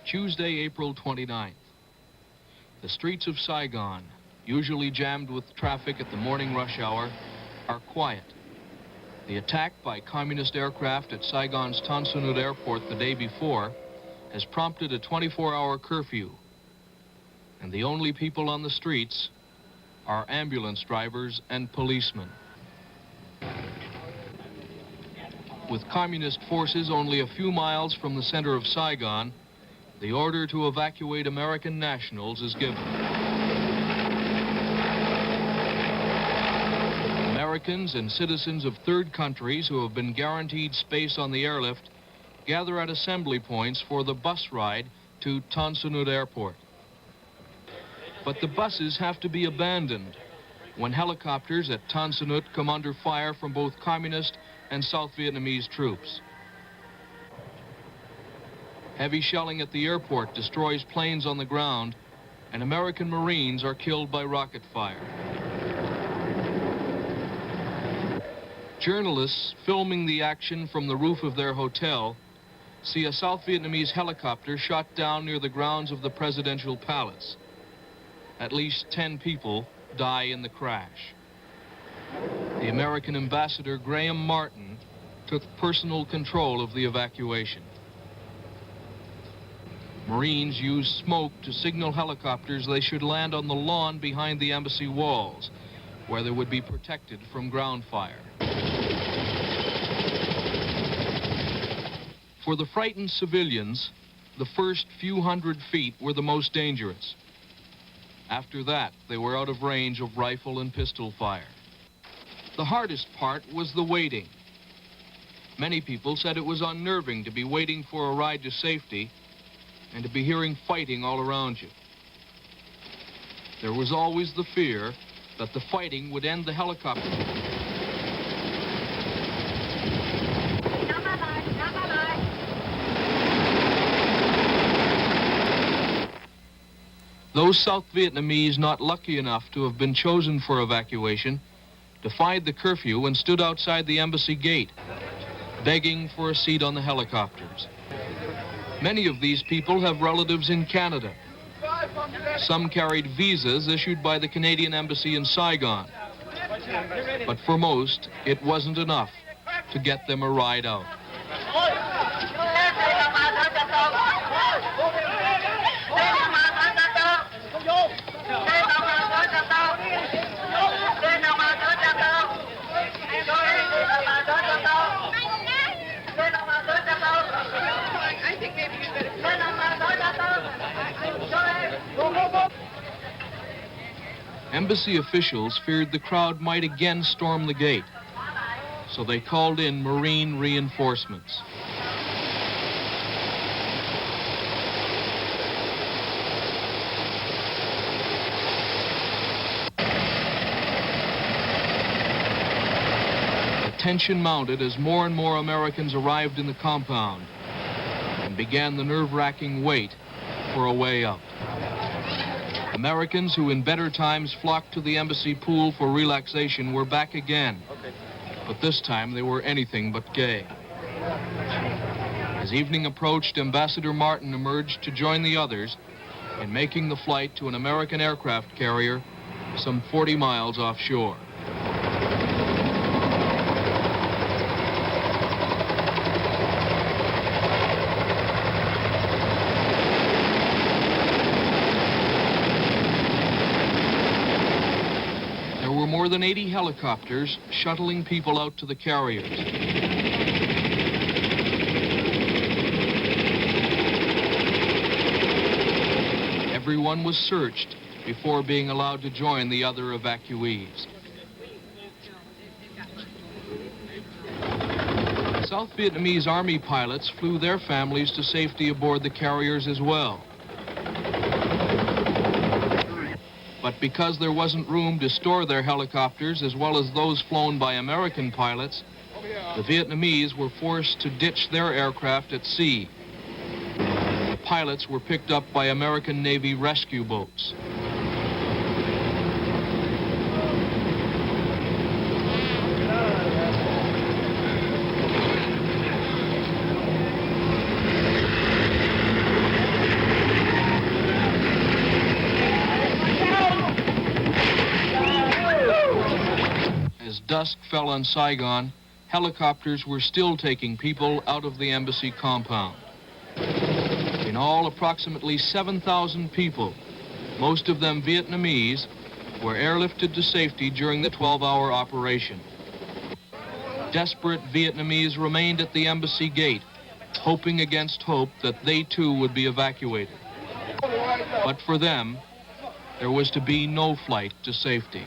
Tuesday, April 29th. The streets of Saigon, usually jammed with traffic at the morning rush hour, are quiet. The attack by communist aircraft at Saigon's Tan Son Nhut airport the day before has prompted a 24-hour curfew. And the only people on the streets are ambulance drivers and policemen. With communist forces only a few miles from the center of Saigon, the order to evacuate American nationals is given. Americans and citizens of third countries who have been guaranteed space on the airlift gather at assembly points for the bus ride to Tan Son Nhut Airport. But the buses have to be abandoned when helicopters at Tan Son Nhut come under fire from both communist and South Vietnamese troops. Heavy shelling at the airport destroys planes on the ground, and American Marines are killed by rocket fire. Journalists filming the action from the roof of their hotel see a South Vietnamese helicopter shot down near the grounds of the presidential palace. At least 10 people die in the crash. The American ambassador, Graham Martin, took personal control of the evacuation. Marines used smoke to signal helicopters they should land on the lawn behind the embassy walls, where they would be protected from ground fire. For the frightened civilians, the first few hundred feet were the most dangerous. After that, they were out of range of rifle and pistol fire. The hardest part was the waiting. Many people said it was unnerving to be waiting for a ride to safety and to be hearing fighting all around you. There was always the fear that the fighting would end the helicopter. Those South Vietnamese not lucky enough to have been chosen for evacuation defied the curfew and stood outside the embassy gate, begging for a seat on the helicopters. Many of these people have relatives in Canada. Some carried visas issued by the Canadian Embassy in Saigon. But for most, it wasn't enough to get them a ride out. Embassy officials feared the crowd might again storm the gate, so they called in Marine reinforcements. The tension mounted as more and more Americans arrived in the compound and began the nerve-wracking wait for a way out. Americans who in better times flocked to the embassy pool for relaxation were back again. But this time they were anything but gay. As evening approached, Ambassador Martin emerged to join the others in making the flight to an American aircraft carrier some 40 miles offshore. More than 80 helicopters shuttling people out to the carriers. Everyone was searched before being allowed to join the other evacuees. South Vietnamese Army pilots flew their families to safety aboard the carriers as well. But because there wasn't room to store their helicopters as well as those flown by American pilots, the Vietnamese were forced to ditch their aircraft at sea. The pilots were picked up by American Navy rescue boats. dusk fell on Saigon, helicopters were still taking people out of the embassy compound. In all, approximately 7,000 people, most of them Vietnamese, were airlifted to safety during the 12-hour operation. Desperate Vietnamese remained at the embassy gate, hoping against hope that they too would be evacuated. But for them, there was to be no flight to safety.